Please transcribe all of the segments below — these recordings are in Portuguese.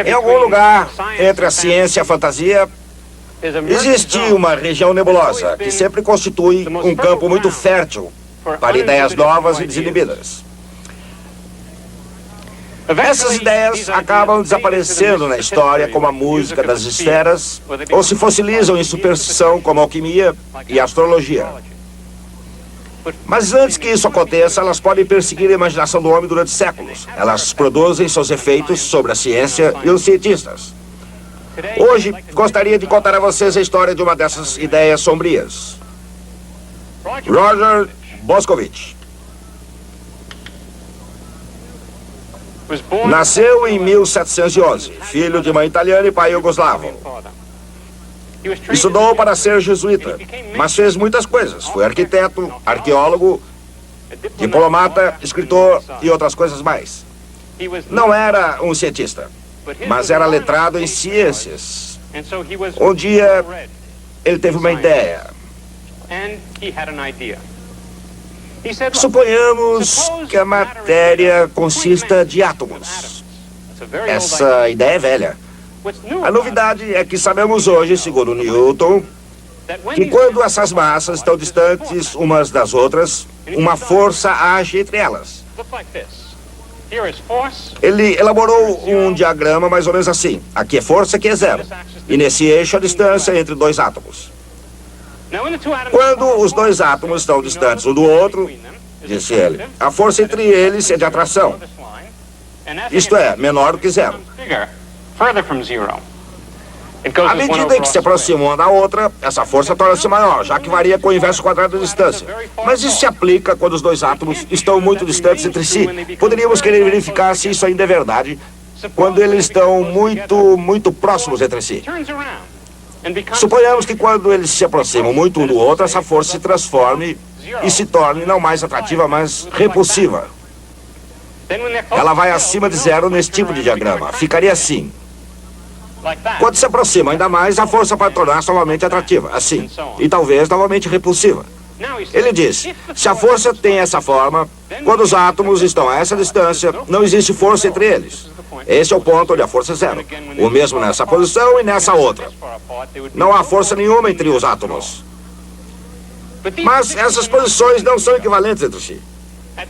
Em algum lugar entre a ciência e a fantasia, existe uma região nebulosa que sempre constitui um campo muito fértil para ideias novas e desinibidas. Essas ideias acabam desaparecendo na história como a música das esferas, ou se fossilizam em superstição como a alquimia e a astrologia. Mas antes que isso aconteça, elas podem perseguir a imaginação do homem durante séculos. Elas produzem seus efeitos sobre a ciência e os cientistas. Hoje, gostaria de contar a vocês a história de uma dessas ideias sombrias. Roger Boscovich. Nasceu em 1711, filho de mãe italiana e pai iugoslavo. Estudou para ser jesuíta, mas fez muitas coisas. Foi arquiteto, arqueólogo, diplomata, escritor e outras coisas mais. Não era um cientista, mas era letrado em ciências. Um dia, ele teve uma ideia. Suponhamos que a matéria consista de átomos. Essa ideia é velha. A novidade é que sabemos hoje, segundo Newton, que quando essas massas estão distantes umas das outras, uma força age entre elas. Ele elaborou um diagrama mais ou menos assim. Aqui é força, aqui é zero. E nesse eixo a distância entre dois átomos. Quando os dois átomos estão distantes um do outro, disse ele, a força entre eles é de atração. Isto é, menor do que zero. À medida em que se aproximam uma da outra, essa força torna-se maior, já que varia com o inverso quadrado da distância. Mas isso se aplica quando os dois átomos estão muito distantes entre si. Poderíamos querer verificar se isso ainda é verdade quando eles estão muito próximos entre si. Suponhamos que quando eles se aproximam muito um do outro, essa força se transforme e se torne não mais atrativa, mas repulsiva. Ela vai acima de zero nesse tipo de diagrama. Ficaria assim. Quando se aproxima ainda mais, a força vai tornar-se novamente atrativa, assim, e talvez novamente repulsiva. Ele diz, se a força tem essa forma, quando os átomos estão a essa distância, não existe força entre eles. Esse é o ponto onde a força é zero. O mesmo nessa posição e nessa outra. Não há força nenhuma entre os átomos. Mas essas posições não são equivalentes entre si.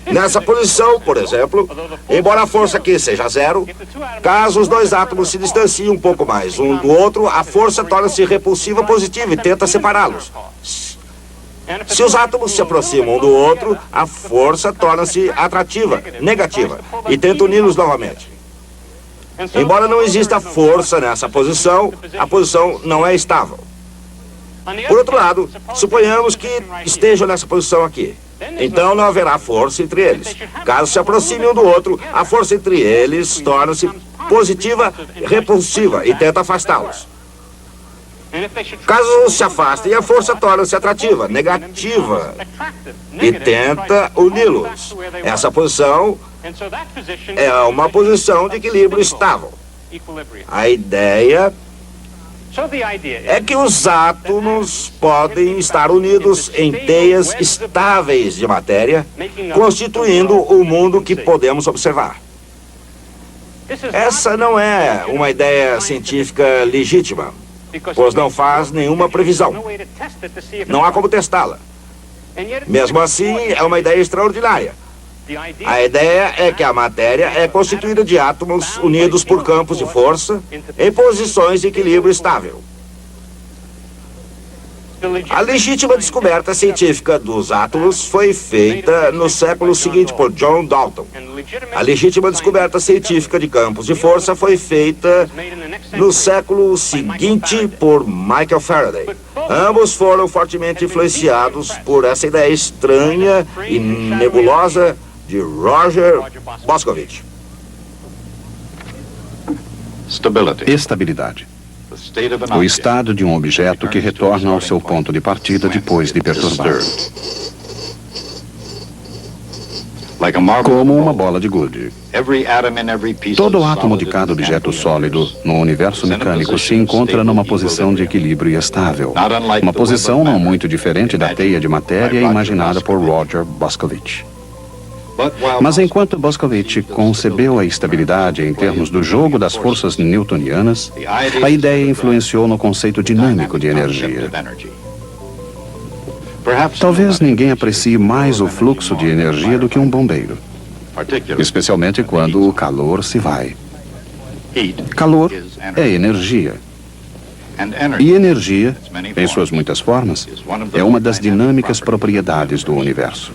Nessa posição, por exemplo, embora a força aqui seja zero, caso os dois átomos se distanciem um pouco mais um do outro, a força torna-se repulsiva positiva e tenta separá-los. Se os átomos se aproximam um do outro, a força torna-se atrativa, negativa, e tenta uni-los novamente. Embora não exista força nessa posição, a posição não é estável. Por outro lado, suponhamos que estejam nessa posição aqui. Então não haverá força entre eles. Caso se aproximem um do outro, a força entre eles torna-se positiva, repulsiva e tenta afastá-los. Caso se afastem, a força torna-se atrativa, negativa e tenta uni-los. Essa posição é uma posição de equilíbrio estável. A ideia é que os átomos podem estar unidos em teias estáveis de matéria, constituindo o mundo que podemos observar. Essa não é uma ideia científica legítima, pois não faz nenhuma previsão. Não há como testá-la. Mesmo assim, é uma ideia extraordinária. A ideia é que a matéria é constituída de átomos unidos por campos de força em posições de equilíbrio estável. A legítima descoberta científica dos átomos foi feita no século seguinte por John Dalton. A legítima descoberta científica de campos de força foi feita no século seguinte por Michael Faraday. Ambos foram fortemente influenciados por essa ideia estranha e nebulosa de Roger Boscovich. Estabilidade. O estado de um objeto que retorna ao seu ponto de partida depois de perturbado. Como uma bola de gude. Todo átomo de cada objeto sólido no universo mecânico se encontra numa posição de equilíbrio estável. Uma posição não muito diferente da teia de matéria imaginada por Roger Boscovich. Mas enquanto Boskowitz concebeu a estabilidade em termos do jogo das forças newtonianas, a ideia influenciou no conceito dinâmico de energia. Talvez ninguém aprecie mais o fluxo de energia do que um bombeiro, especialmente quando o calor se vai. Calor é energia. E energia, em suas muitas formas, é uma das dinâmicas propriedades do universo.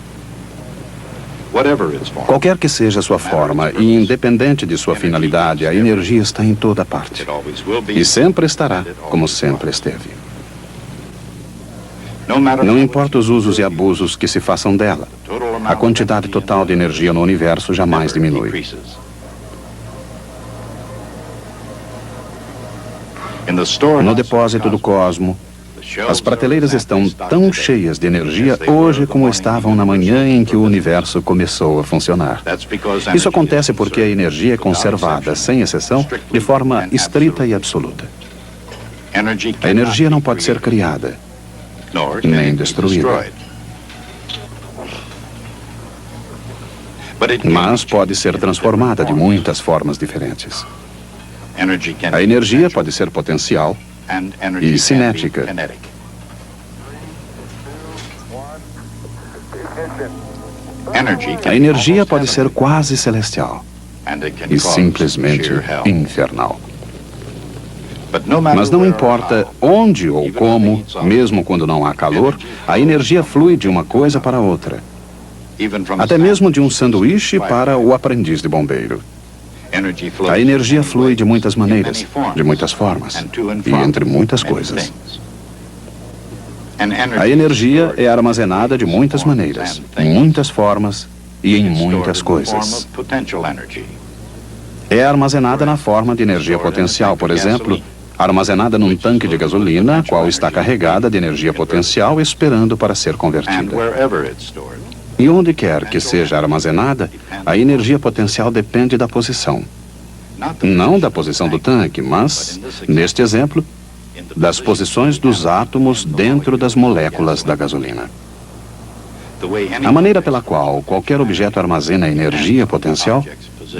Qualquer que seja a sua forma e independente de sua finalidade, a energia está em toda parte. E sempre estará, como sempre esteve. Não importa os usos e abusos que se façam dela, a quantidade total de energia no universo jamais diminui. No depósito do cosmo, as prateleiras estão tão cheias de energia hoje como estavam na manhã em que o universo começou a funcionar. Isso acontece porque a energia é conservada, sem exceção, de forma estrita e absoluta. A energia não pode ser criada, nem destruída. Mas pode ser transformada de muitas formas diferentes. A energia pode ser potencial e cinética. A energia pode ser quase celestial e simplesmente infernal. Mas não importa onde ou como, mesmo quando não há calor, a energia flui de uma coisa para outra. Até mesmo de um sanduíche para o aprendiz de bombeiro. A energia flui de muitas maneiras, de muitas formas, e entre muitas coisas. A energia é armazenada de muitas maneiras, em muitas formas e em muitas coisas. É armazenada na forma de energia potencial, por exemplo, armazenada num tanque de gasolina, a qual está carregada de energia potencial esperando para ser convertida. E onde quer que seja armazenada, a energia potencial depende da posição. Não da posição do tanque, mas, neste exemplo, das posições dos átomos dentro das moléculas da gasolina. A maneira pela qual qualquer objeto armazena energia potencial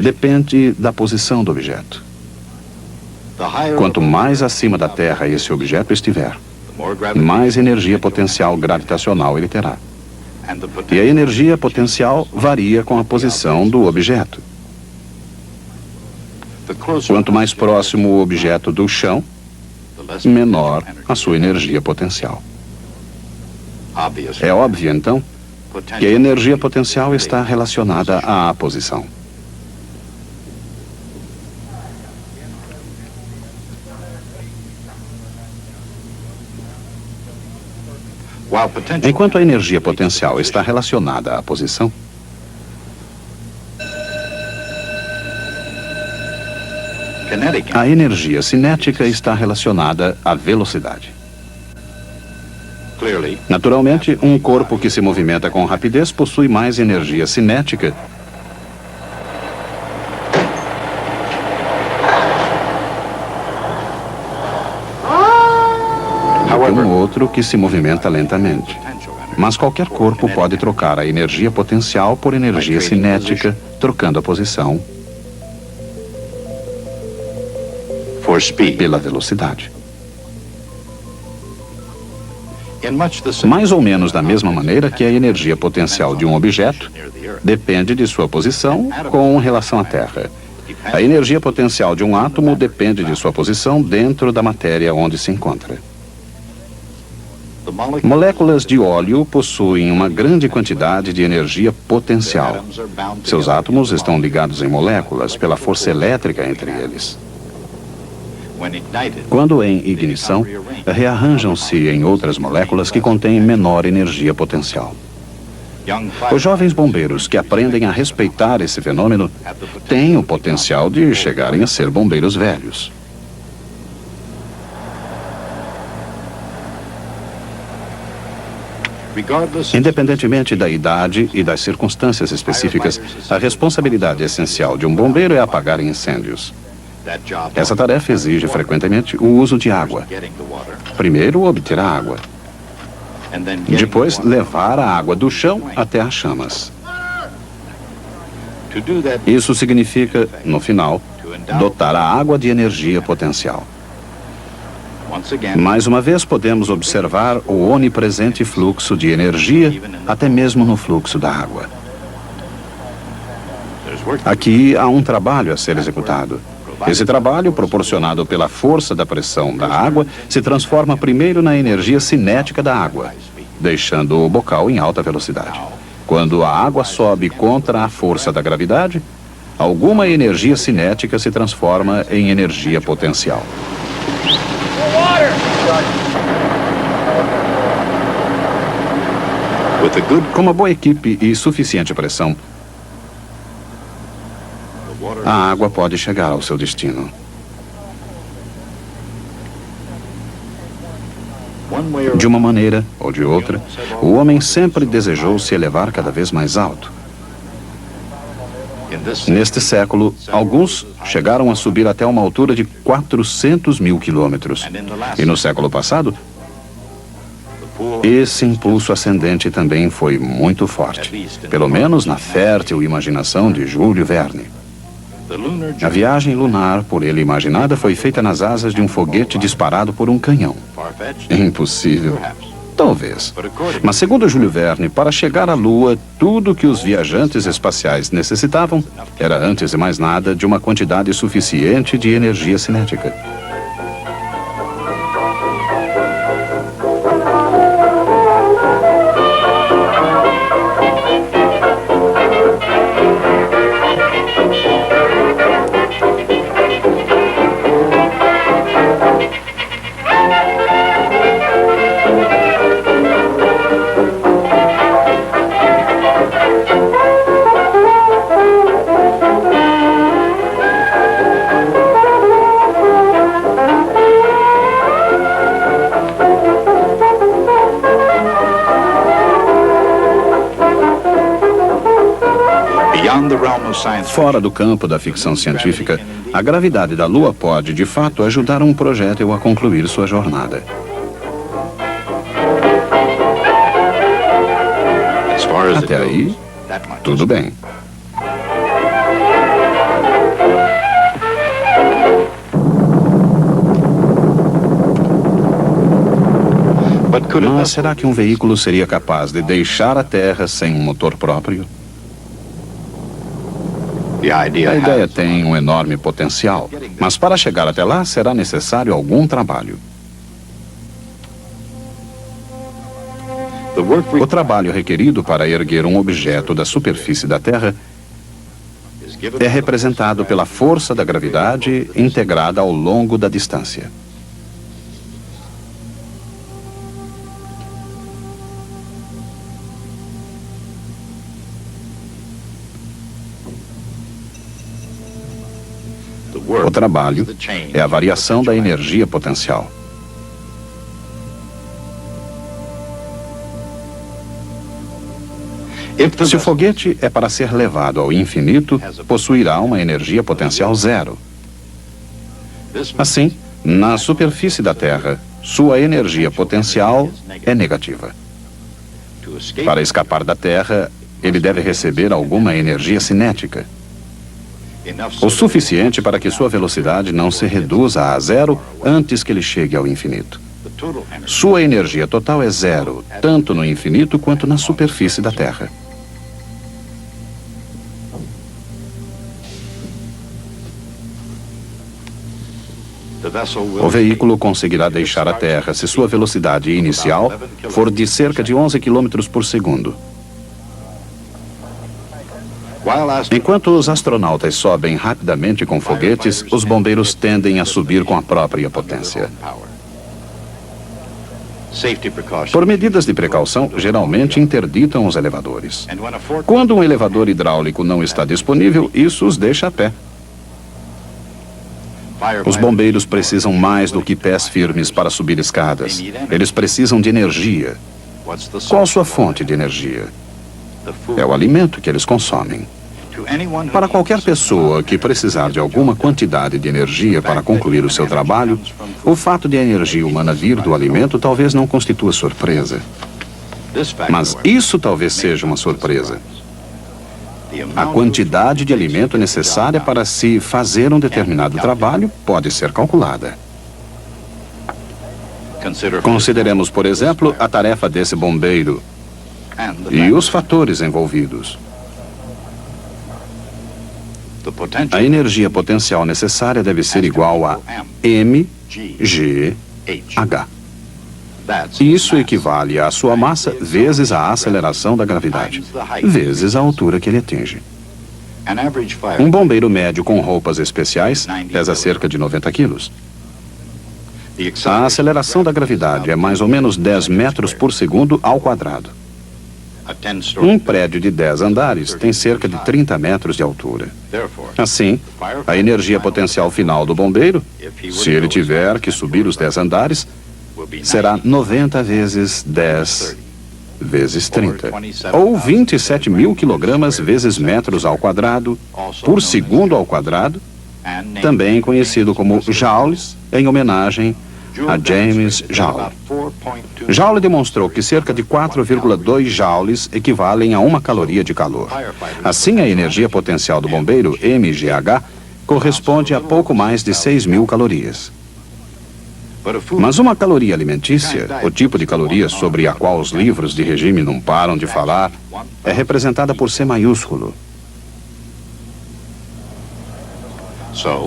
depende da posição do objeto. Quanto mais acima da Terra esse objeto estiver, mais energia potencial gravitacional ele terá. E a energia potencial varia com a posição do objeto. Quanto mais próximo o objeto do chão, menor a sua energia potencial. É óbvio, então, que a energia potencial está relacionada à posição. Enquanto a energia potencial está relacionada à posição, a energia cinética está relacionada à velocidade. Naturalmente, um corpo que se movimenta com rapidez possui mais energia cinética que um outro que se movimenta lentamente. Mas qualquer corpo pode trocar a energia potencial por energia cinética, trocando a posição pela velocidade. Mais ou menos da mesma maneira que a energia potencial de um objeto depende de sua posição com relação à Terra. A energia potencial de um átomo depende de sua posição dentro da matéria onde se encontra. Moléculas de óleo possuem uma grande quantidade de energia potencial. Seus átomos estão ligados em moléculas pela força elétrica entre eles. Quando em ignição, rearranjam-se em outras moléculas que contêm menor energia potencial. Os jovens bombeiros que aprendem a respeitar esse fenômeno têm o potencial de chegarem a ser bombeiros velhos. Independentemente da idade e das circunstâncias específicas, a responsabilidade essencial de um bombeiro é apagar incêndios. Essa tarefa exige frequentemente o uso de água. Primeiro, obter a água. Depois, levar a água do chão até as chamas. Isso significa, no final, dotar a água de energia potencial. Mais uma vez, podemos observar o onipresente fluxo de energia, até mesmo no fluxo da água. Aqui há um trabalho a ser executado. Esse trabalho, proporcionado pela força da pressão da água, se transforma primeiro na energia cinética da água, deixando o bocal em alta velocidade. Quando a água sobe contra a força da gravidade, alguma energia cinética se transforma em energia potencial. Com uma boa equipe e suficiente pressão, a água pode chegar ao seu destino. De uma maneira ou de outra, o homem sempre desejou se elevar cada vez mais alto. Neste século, alguns chegaram a subir até uma altura de 400 mil quilômetros. E no século passado, esse impulso ascendente também foi muito forte, pelo menos na fértil imaginação de Júlio Verne. A viagem lunar, por ele imaginada, foi feita nas asas de um foguete disparado por um canhão. Impossível. Talvez. Mas segundo Júlio Verne, para chegar à Lua, tudo que os viajantes espaciais necessitavam era, antes de mais nada, de uma quantidade suficiente de energia cinética. Fora do campo da ficção científica, a gravidade da Lua pode, de fato, ajudar um projétil a concluir sua jornada. Até aí, tudo bem. Mas será que um veículo seria capaz de deixar a Terra sem um motor próprio? A ideia tem um enorme potencial, mas para chegar até lá será necessário algum trabalho. O trabalho requerido para erguer um objeto da superfície da Terra é representado pela força da gravidade integrada ao longo da distância. O trabalho é a variação da energia potencial. Se o foguete é para ser levado ao infinito, possuirá uma energia potencial zero. Assim, na superfície da Terra, sua energia potencial é negativa. Para escapar da Terra, ele deve receber alguma energia cinética. O suficiente para que sua velocidade não se reduza a zero antes que ele chegue ao infinito. Sua energia total é zero, tanto no infinito quanto na superfície da Terra. O veículo conseguirá deixar a Terra se sua velocidade inicial for de cerca de 11 km por segundo. Enquanto os astronautas sobem rapidamente com foguetes, os bombeiros tendem a subir com a própria potência. Por medidas de precaução, geralmente interditam os elevadores. Quando um elevador hidráulico não está disponível, isso os deixa a pé. Os bombeiros precisam mais do que pés firmes para subir escadas. Eles precisam de energia. Qual sua fonte de energia? É o alimento que eles consomem. Para qualquer pessoa que precisar de alguma quantidade de energia para concluir o seu trabalho, o fato de a energia humana vir do alimento talvez não constitua surpresa. Mas isso talvez seja uma surpresa. A quantidade de alimento necessária para se fazer um determinado trabalho pode ser calculada. Consideremos, por exemplo, a tarefa desse bombeiro e os fatores envolvidos. A energia potencial necessária deve ser igual a mgh. Isso equivale à sua massa vezes a aceleração da gravidade, vezes a altura que ele atinge. Um bombeiro médio com roupas especiais pesa cerca de 90 quilos. A aceleração da gravidade é mais ou menos 10 metros por segundo ao quadrado. Um prédio de 10 andares tem cerca de 30 metros de altura. Assim, a energia potencial final do bombeiro, se ele tiver que subir os 10 andares, será 90 vezes 10 vezes 30, ou 27 mil quilogramas vezes metros ao quadrado, por segundo ao quadrado, também conhecido como joules, em homenagem a James Joule. Joule demonstrou que cerca de 4,2 joules equivalem a 1 caloria de calor. Assim, a energia potencial do bombeiro, mgh, corresponde a pouco mais de 6.000 calorias. Mas uma caloria alimentícia, o tipo de caloria sobre a qual os livros de regime não param de falar, é representada por C maiúsculo.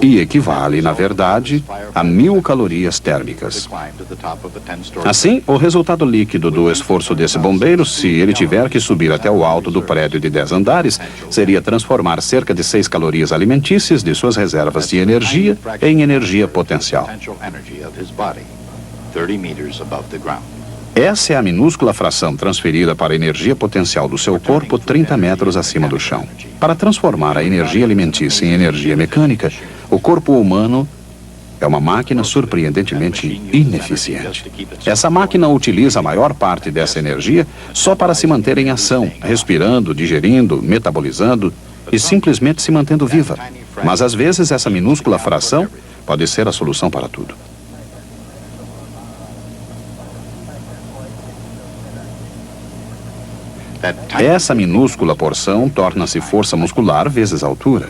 E equivale, na verdade, a 1.000 calorias térmicas. Assim, o resultado líquido do esforço desse bombeiro, se ele tiver que subir até o alto do prédio de 10 andares, seria transformar cerca de 6 calorias alimentícias de suas reservas de energia em energia potencial. Essa é a minúscula fração transferida para a energia potencial do seu corpo 30 metros acima do chão. Para transformar a energia alimentícia em energia mecânica, o corpo humano é uma máquina surpreendentemente ineficiente. Essa máquina utiliza a maior parte dessa energia só para se manter em ação, respirando, digerindo, metabolizando e simplesmente se mantendo viva. Mas às vezes essa minúscula fração pode ser a solução para tudo. Essa minúscula porção torna-se força muscular vezes altura.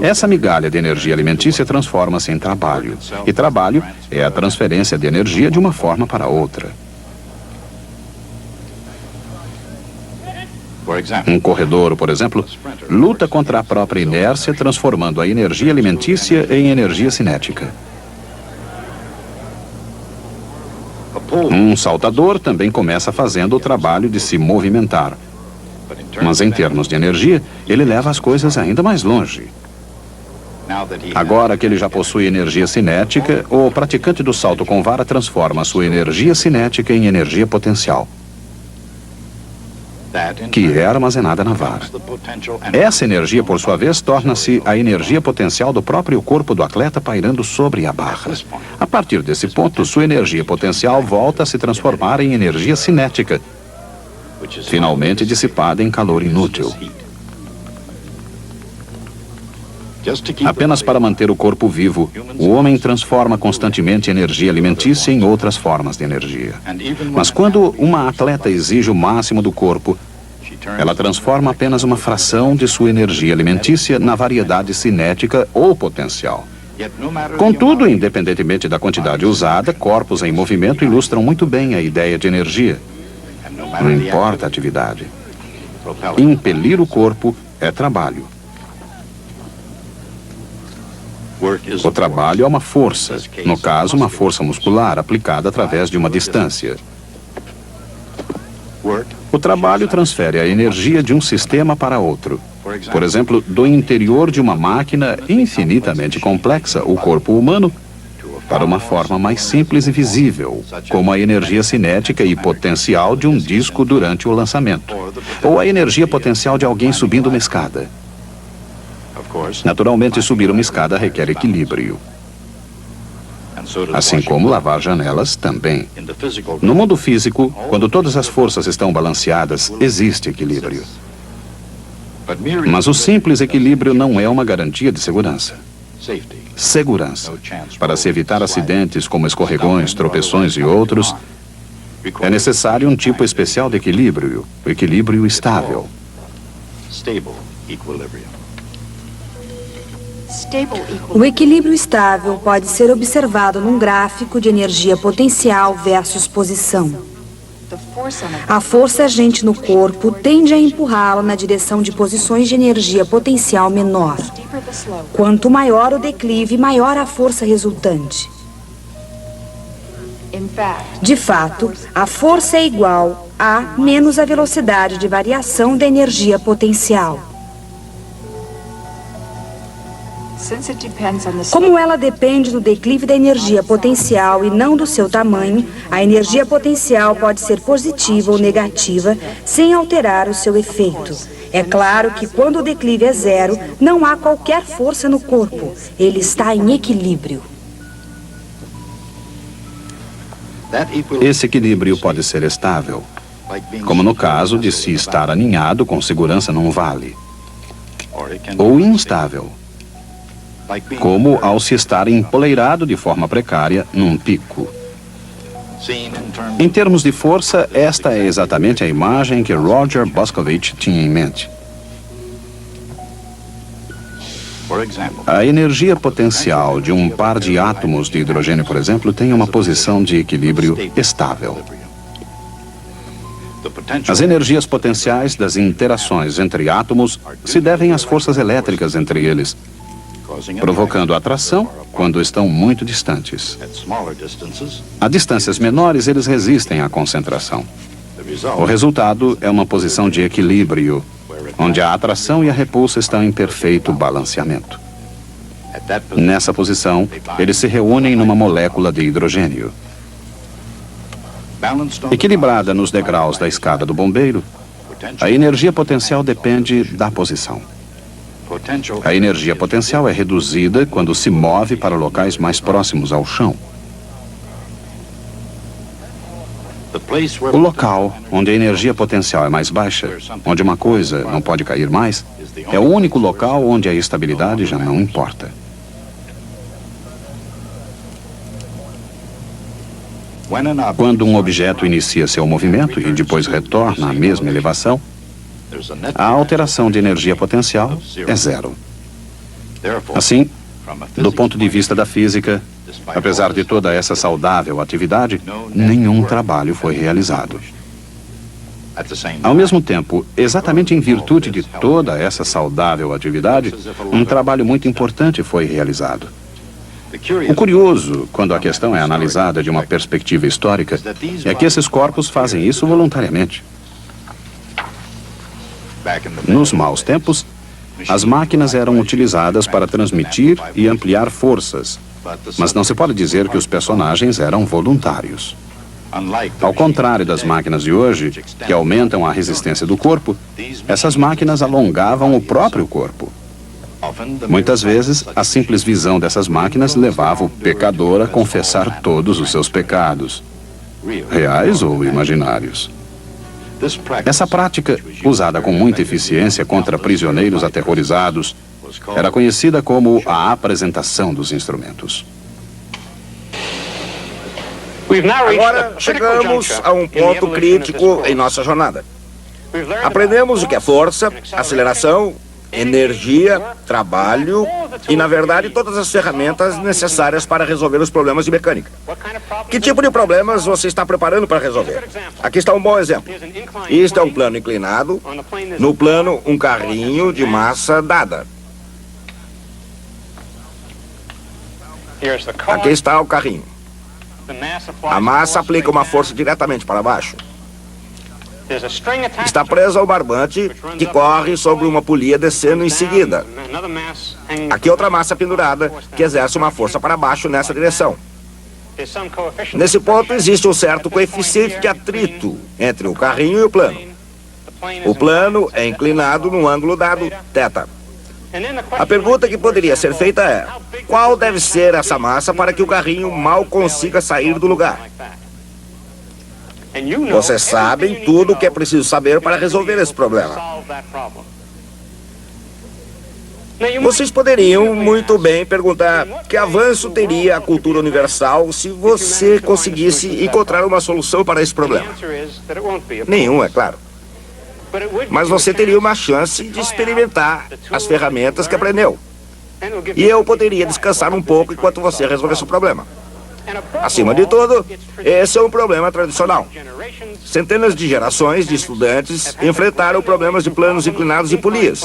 Essa migalha de energia alimentícia transforma-se em trabalho. E trabalho é a transferência de energia de uma forma para outra. Um corredor, por exemplo, luta contra a própria inércia, transformando a energia alimentícia em energia cinética. Um saltador também começa fazendo o trabalho de se movimentar. Mas em termos de energia, ele leva as coisas ainda mais longe. Agora que ele já possui energia cinética, o praticante do salto com vara transforma a sua energia cinética em energia potencial, que é armazenada na vara. Essa energia, por sua vez, torna-se a energia potencial do próprio corpo do atleta pairando sobre a barra. A partir desse ponto, sua energia potencial volta a se transformar em energia cinética, finalmente dissipada em calor inútil. Apenas para manter o corpo vivo, o homem transforma constantemente energia alimentícia em outras formas de energia. Mas quando uma atleta exige o máximo do corpo, ela transforma apenas uma fração de sua energia alimentícia na variedade cinética ou potencial. Contudo, independentemente da quantidade usada, corpos em movimento ilustram muito bem a ideia de energia. Não importa a atividade. Impelir o corpo é trabalho. O trabalho é uma força, no caso, uma força muscular aplicada através de uma distância. O trabalho transfere a energia de um sistema para outro. Por exemplo, do interior de uma máquina infinitamente complexa, o corpo humano, para uma forma mais simples e visível, como a energia cinética e potencial de um disco durante o lançamento, ou a energia potencial de alguém subindo uma escada. Naturalmente, subir uma escada requer equilíbrio. Assim como lavar janelas também. No mundo físico, quando todas as forças estão balanceadas, existe equilíbrio. Mas o simples equilíbrio não é uma garantia de segurança. Segurança. Para se evitar acidentes como escorregões, tropeções e outros, é necessário um tipo especial de equilíbrio, o equilíbrio estável. O equilíbrio estável pode ser observado num gráfico de energia potencial versus posição. A força agente no corpo tende a empurrá-lo na direção de posições de energia potencial menor. Quanto maior o declive, maior a força resultante. De fato, a força é igual a menos a velocidade de variação da energia potencial. Como ela depende do declive da energia potencial e não do seu tamanho, a energia potencial pode ser positiva ou negativa sem alterar o seu efeito. É claro que quando o declive é zero, não há qualquer força no corpo. Ele está em equilíbrio. Esse equilíbrio pode ser estável, como no caso de se estar aninhado com segurança num vale, ou instável, como ao se estar empoleirado de forma precária num pico. Em termos de força, esta é exatamente a imagem que Roger Boscovich tinha em mente. A energia potencial de um par de átomos de hidrogênio, por exemplo, tem uma posição de equilíbrio estável. As energias potenciais das interações entre átomos se devem às forças elétricas entre eles, provocando atração quando estão muito distantes. A distâncias menores, eles resistem à concentração. O resultado é uma posição de equilíbrio, onde a atração e a repulsa estão em perfeito balanceamento. Nessa posição, eles se reúnem numa molécula de hidrogênio. Equilibrada nos degraus da escada do bombeiro, a energia potencial depende da posição. A energia potencial é reduzida quando se move para locais mais próximos ao chão. O local onde a energia potencial é mais baixa, onde uma coisa não pode cair mais, é o único local onde a estabilidade já não importa. Quando um objeto inicia seu movimento e depois retorna à mesma elevação, a alteração de energia potencial é zero. Assim, do ponto de vista da física, apesar de toda essa saudável atividade, nenhum trabalho foi realizado. Ao mesmo tempo, exatamente em virtude de toda essa saudável atividade, um trabalho muito importante foi realizado. O curioso, quando a questão é analisada de uma perspectiva histórica, é que esses corpos fazem isso voluntariamente. Nos maus tempos, as máquinas eram utilizadas para transmitir e ampliar forças, mas não se pode dizer que os personagens eram voluntários. Ao contrário das máquinas de hoje, que aumentam a resistência do corpo, essas máquinas alongavam o próprio corpo. Muitas vezes, a simples visão dessas máquinas levava o pecador a confessar todos os seus pecados, reais ou imaginários. Essa prática, usada com muita eficiência contra prisioneiros aterrorizados, era conhecida como a apresentação dos instrumentos. Agora chegamos a um ponto crítico em nossa jornada. Aprendemos o que é força, aceleração, energia, trabalho e, na verdade, todas as ferramentas necessárias para resolver os problemas de mecânica. Que tipo de problemas você está preparando para resolver? Aqui está um bom exemplo. Isto é um plano inclinado. No plano, um carrinho de massa dada. Aqui está o carrinho. A massa aplica uma força diretamente para baixo. Está preso ao barbante que corre sobre uma polia descendo em seguida. Aqui outra massa pendurada que exerce uma força para baixo nessa direção. Nesse ponto existe um certo coeficiente de atrito entre o carrinho e o plano. O plano é inclinado num ângulo dado, θ. A pergunta que poderia ser feita é: qual deve ser essa massa para que o carrinho mal consiga sair do lugar? Vocês sabem tudo o que é preciso saber para resolver esse problema. Vocês poderiam muito bem perguntar que avanço teria a cultura universal se você conseguisse encontrar uma solução para esse problema. Nenhum, é claro. Mas você teria uma chance de experimentar as ferramentas que aprendeu. E eu poderia descansar um pouco enquanto você resolvesse o problema. Acima de tudo, esse é um problema tradicional. Centenas de gerações de estudantes enfrentaram problemas de planos inclinados e polias.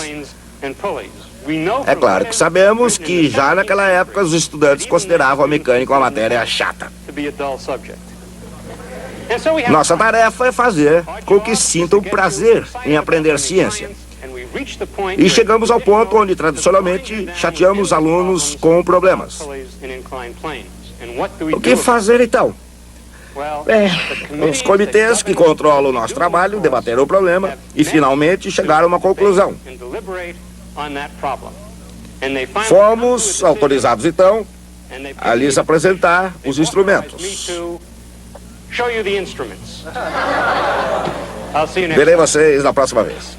É claro que sabemos que já naquela época os estudantes consideravam a mecânica uma matéria chata. Nossa tarefa é fazer com que sintam prazer em aprender ciência. E chegamos ao ponto onde, tradicionalmente, chateamos alunos com problemas. O que fazer, então? Os comitês que controlam o nosso trabalho debateram o problema e, finalmente, chegaram a uma conclusão. Fomos autorizados, então, a lhes apresentar os instrumentos. Verei vocês na próxima vez.